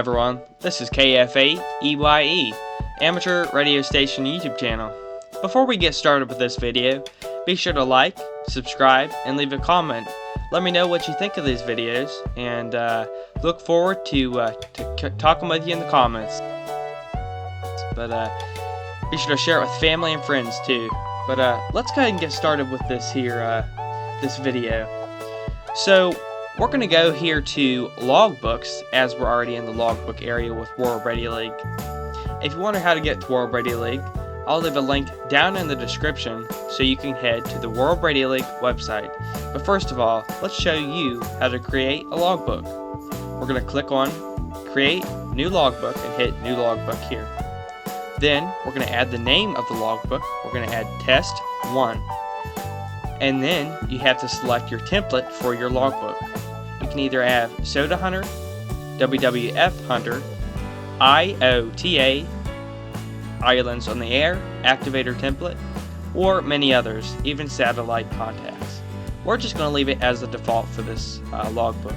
Everyone, this is KFAEYE, Amateur Radio Station YouTube channel. Before we get started with this video, be sure to like, subscribe, and leave a comment. Let me know what you think of these videos, and look forward to talking with you in the comments. But be sure to share it with family and friends too. But let's go ahead and get started with this video. So we're going to go here to logbooks, as we're already in the logbook area with World Radio League. If you wonder how to get to World Radio League, I'll leave a link down in the description so you can head to the World Radio League website. But first of all, let's show you how to create a logbook. We're going to click on Create New Logbook and hit New Logbook here. Then we're going to add the name of the logbook. We're going to add Test 1. And then you have to select your template for your logbook. You can either have Soda Hunter, WWF Hunter, IOTA, Islands on the Air, Activator Template, or many others, even satellite contacts. We're just going to leave it as the default for this logbook.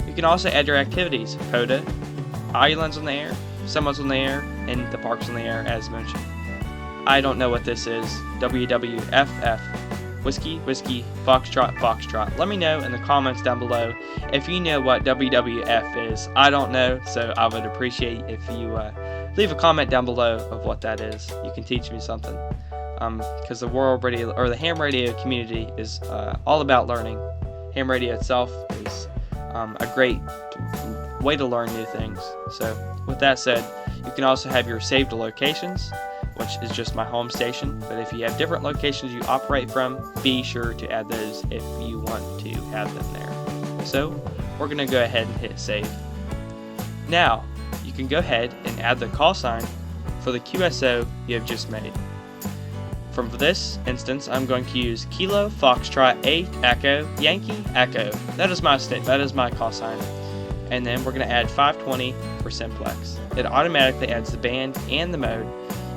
You can also add your activities, POTA, Islands on the Air, Summits on the Air, and the Parks on the Air as mentioned. I don't know what this is, WWFF. Whiskey, Whiskey, Foxtrot, Foxtrot. Let me know in the comments down below if you know what WWF is. I don't know, so I would appreciate if you leave a comment down below of what that is. You can teach me something. Because the World Radio, or the ham radio community is all about learning. Ham radio itself is a great way to learn new things. So with that said, you can also have your saved locations, which is just my home station, but if you have different locations you operate from, be sure to add those if you want to have them there. So we're going to go ahead and hit save. Now you can go ahead and add the call sign for the QSO you have just made. From this instance, I'm going to use Kilo Foxtrot 8 Echo Yankee Echo. That is my call sign. And then we're going to add 520 for simplex. It automatically adds the band and the mode.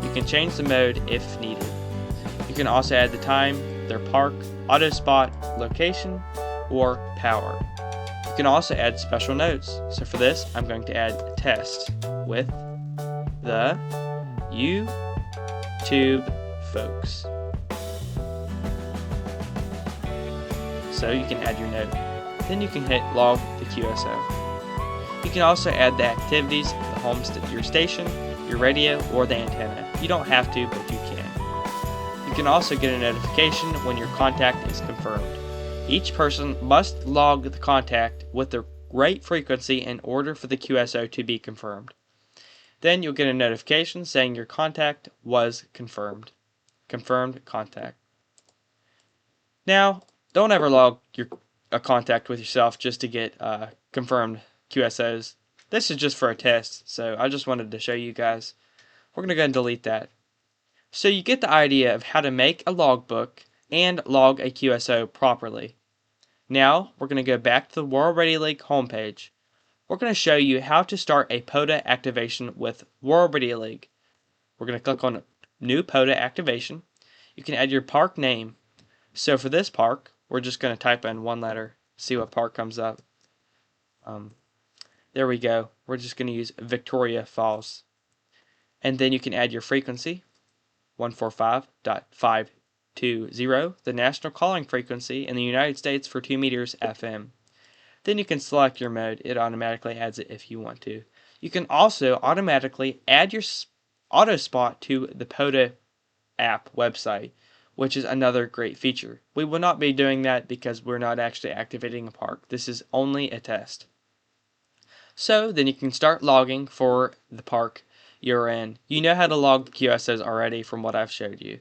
You can change the mode if needed. You can also add the time, their park, auto spot, location, or power. You can also add special notes. So for this, I'm going to add test with the YouTube folks. So you can add your note. Then you can hit log the QSO. You can also add the activities, the home your station, your radio, or the antenna. You don't have to, but you can. You can also get a notification when your contact is confirmed. Each person must log the contact with the right frequency in order for the QSO to be confirmed. Then you'll get a notification saying your contact was confirmed. Confirmed contact. Now, don't ever log a contact with yourself just to get confirmed QSOs. This is just for a test, so I just wanted to show you guys. We're going to go ahead and delete that. So you get the idea of how to make a logbook and log a QSO properly. Now we're going to go back to the World Radio League homepage. We're going to show you how to start a POTA activation with World Radio League. We're going to click on New POTA Activation. You can add your park name. So for this park, we're just going to type in one letter, see what park comes up. There we go. We're just going to use Victoria Falls. And then you can add your frequency, 145.520, the national calling frequency in the United States for 2 meters FM. Then you can select your mode. It automatically adds it if you want to. You can also automatically add your auto spot to the POTA app website, which is another great feature. We will not be doing that because we're not actually activating a park. This is only a test. So then you can start logging for the park you're in. You know how to log the QSOs already from what I've showed you,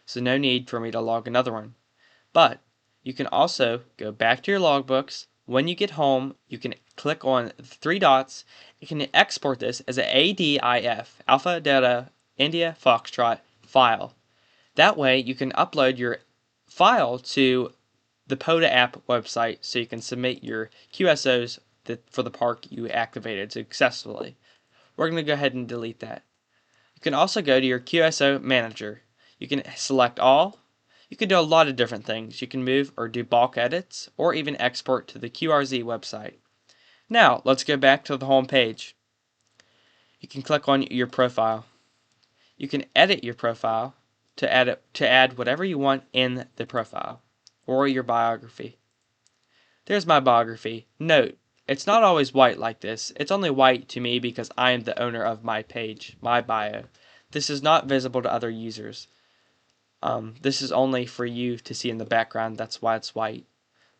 so no need for me to log another one. But you can also go back to your logbooks. When you get home, you can click on the 3 dots. You can export this as an ADIF, Alpha Delta India Foxtrot file. That way you can upload your file to the POTA app website so you can submit your QSOs for the park you activated successfully. We're going to go ahead and delete that. You can also go to your QSO manager. You can select all. You can do a lot of different things. You can move or do bulk edits or even export to the QRZ website. Now let's go back to the home page. you can click on your profile. You can edit your profile to add whatever you want in the profile or your biography. There's my biography. Note, it's not always white like this. It's only white to me because I am the owner of my page, my bio. This is not visible to other users. This is only for you to see in the background. That's why it's white.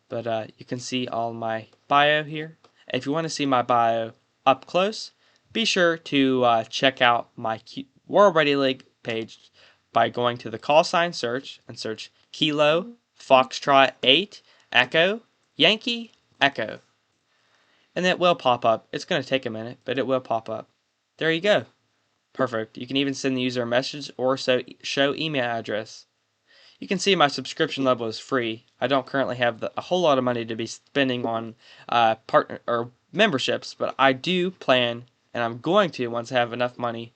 But you can see all my bio here. If you want to see my bio up close, be sure to check out my World Ready League page by going to the call sign search and search Kilo Foxtrot 8 Echo Yankee Echo. And it will pop up. It's going to take a minute, but it will pop up. There you go. Perfect. You can even send the user a message or show email address. You can see my subscription level is free. I don't currently have a whole lot of money to be spending on partner or memberships, but I do plan, and I'm going to once I have enough money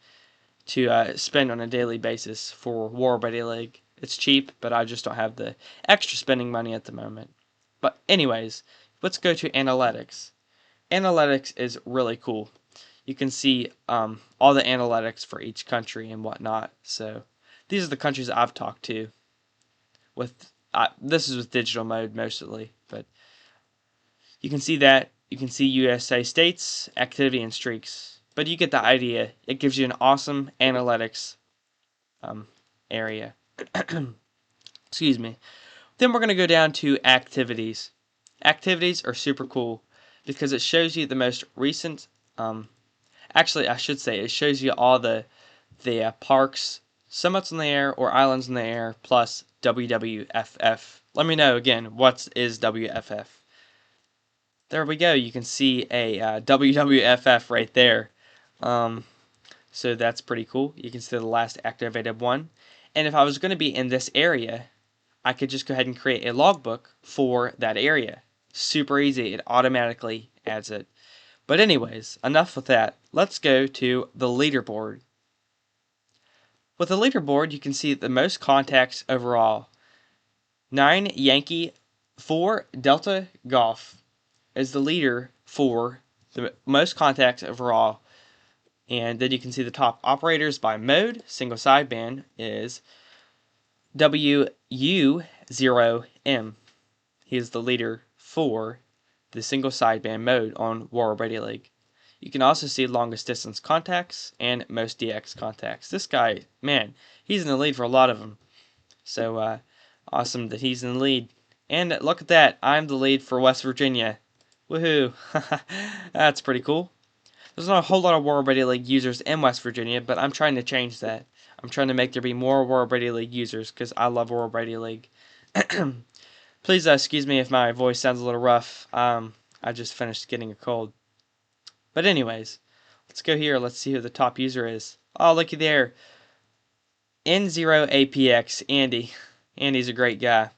to spend on a daily basis for War Ready League. It's cheap, but I just don't have the extra spending money at the moment. But anyways, let's go to analytics. Analytics is really cool. You can see all the analytics for each country and whatnot. So these are the countries I've talked to. This is with digital mode mostly, but you can see that. You can see USA states, activity, and streaks. But you get the idea. It gives you an awesome analytics area. Excuse me. Then we're going to go down to activities. Activities are super cool because it shows you the most recent. Actually, I should say it shows you all the parks, summits in the air, or islands in the air, plus WWFF. Let me know again, what is WFF? There we go. You can see a WWFF right there. So that's pretty cool. You can see the last activated one. And if I was going to be in this area, I could just go ahead and create a logbook for that area. Super easy. It automatically adds it. But anyways, enough with that. Let's go to the leaderboard. With the leaderboard, you can see the most contacts overall. 9 Yankee, 4 Delta Golf is the leader for the most contacts overall. And then you can see the top operators by mode. Single sideband is WU0M. He is the leader for the single sideband mode on War Ready League. You can also see longest distance contacts and most DX contacts. This guy, man, he's in the lead for a lot of them. So awesome that he's in the lead. And look at that, I'm the lead for West Virginia. Woohoo! That's pretty cool. There's not a whole lot of War Ready League users in West Virginia, but I'm trying to change that. I'm trying to make there be more War Ready League users because I love War Ready League. Please excuse me if my voice sounds a little rough. I just finished getting a cold. But anyways, let's go here. Let's see who the top user is. Oh, looky there. N0APX, Andy. Andy's a great guy.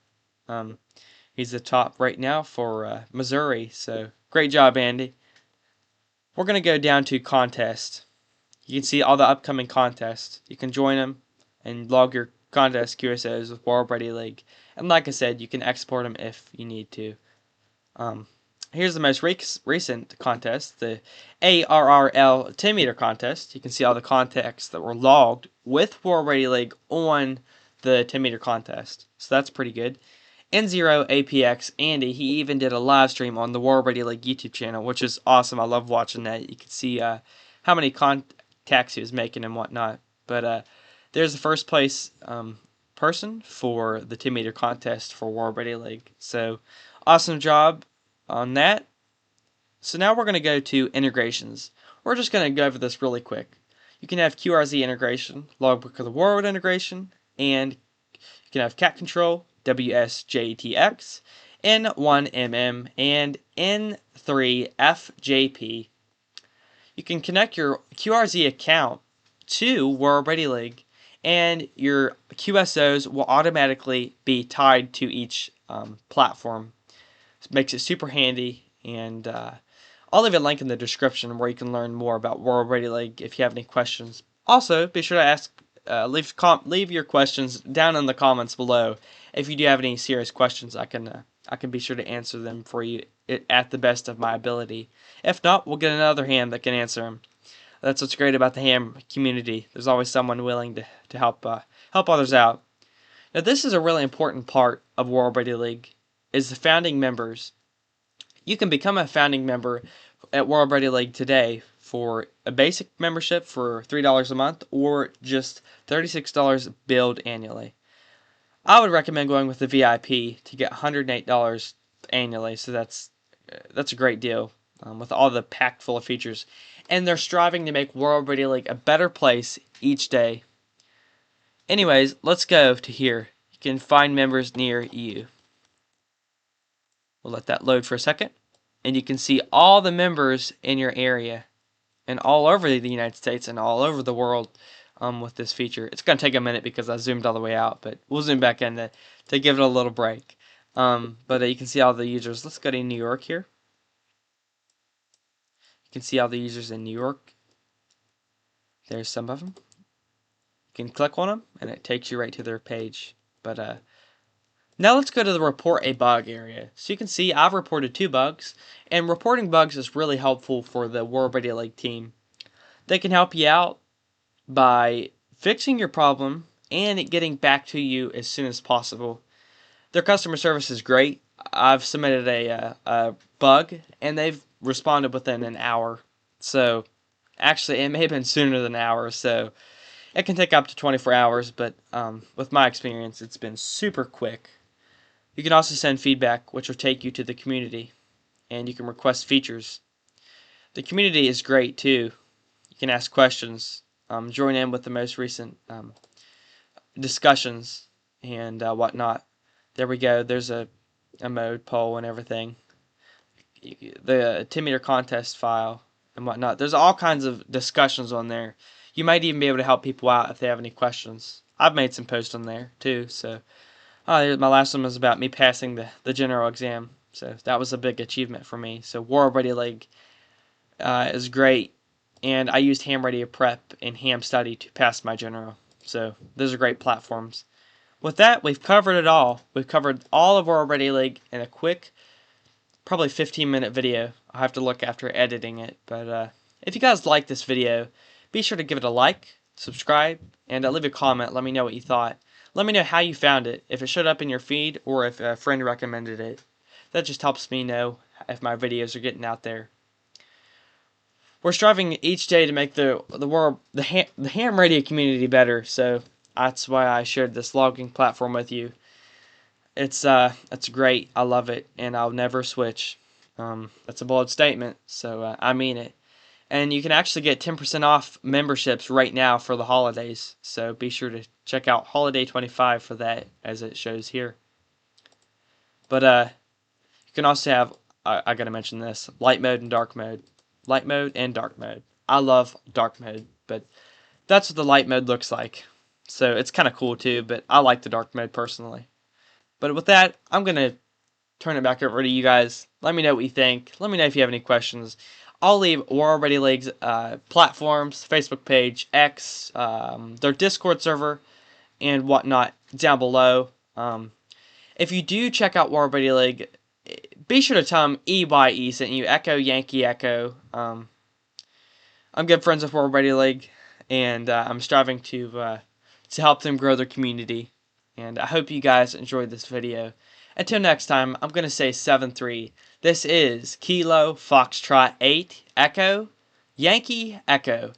He's the top right now for Missouri. So great job, Andy. We're going to go down to contest. You can see all the upcoming contests. You can join them and log your contest QSOs with War Ready League. And like I said, you can export them if you need to. Here's the most recent contest, the ARRL 10 meter contest. You can see all the contacts that were logged with War Ready League on the 10 meter contest. So that's pretty good. N0APX Andy, he even did a live stream on the War Ready League YouTube channel, which is awesome. I love watching that. You can see how many contacts he was making and whatnot. But there's the first place person for the 10 meter contest for War Ready League. So awesome job on that. So now we're going to go to integrations. We're just going to go over this really quick. You can have QRZ integration, Logbook of the World integration, and you can have cat control, WSJTX, N1MM, and N3FJP. You can connect your QRZ account to War Ready League, and your QSOs will automatically be tied to each platform. It makes it super handy, and I'll leave a link in the description where you can learn more about War Ready League if you have any questions. Also, be sure to ask, leave your questions down in the comments below. If you do have any serious questions, I can be sure to answer them for you at the best of my ability. If not, we'll get another hand that can answer them. That's what's great about the ham community. There's always someone willing to help help others out. Now, this is a really important part of World Ready League, is the founding members. You can become a founding member at World Ready League today for a basic membership for $3 a month, or just $36 billed annually. I would recommend going with the VIP to get $108 annually, so that's a great deal with all the packed full of features. And they're striving to make World Ready League a better place each day. Anyways, let's go to here. You can find members near you. We'll let that load for a second. And you can see all the members in your area and all over the United States and all over the world with this feature. It's going to take a minute because I zoomed all the way out, but we'll zoom back in to give it a little break. But you can see all the users. Let's go to New York here. You can see all the users in New York. There's some of them. You can click on them and it takes you right to their page. But now let's go to the report a bug area. So you can see I've reported 2 bugs, and reporting bugs is really helpful for the World Ready League team. They can help you out by fixing your problem and it getting back to you as soon as possible. Their customer service is great. I've submitted a bug and they've responded within an hour. So actually it may have been sooner than an hour, so it can take up to 24 hours, but with my experience it's been super quick. You can also send feedback, which will take you to the community, and you can request features. The community is great too. You can ask questions, join in with the most recent discussions and whatnot. There we go. There's a mode poll and everything. The 10-meter contest file and whatnot. There's all kinds of discussions on there. You might even be able to help people out if they have any questions. I've made some posts on there too. So my last one was about me passing the general exam. So that was a big achievement for me. So World Ready League is great. And I used Ham Radio Prep and Ham Study to pass my general. So those are great platforms. With that, we've covered it all. We've covered all of World Ready League in a quick, probably 15-minute video. I'll have to look after editing it. But if you guys like this video, be sure to give it a like, subscribe, and leave a comment. Let me know what you thought. Let me know how you found it, if it showed up in your feed or if a friend recommended it. That just helps me know if my videos are getting out there. We're striving each day to make the world, the ham radio community better, so that's why I shared this logging platform with you. It's great. I love it, and I'll never switch. That's a bold statement, so I mean it. And you can actually get 10% off memberships right now for the holidays, so be sure to check out Holiday 25 for that, as it shows here. But you can also have, I gotta mention this, light mode and dark mode. Light mode and dark mode. I love dark mode, but that's what the light mode looks like. So it's kind of cool too, but I like the dark mode personally. But with that, I'm going to turn it back over to you guys. Let me know what you think. Let me know if you have any questions. I'll leave World Ready League's platforms, Facebook page, X, their Discord server, and whatnot down below. If you do check out World Ready League, be sure to tell them EYE sent you, Echo Yankee Echo. I'm good friends with World Ready League, and I'm striving to help them grow their community. And I hope you guys enjoyed this video. Until next time, I'm going to say 7-3. This is Kilo Foxtrot 8 Echo Yankee Echo.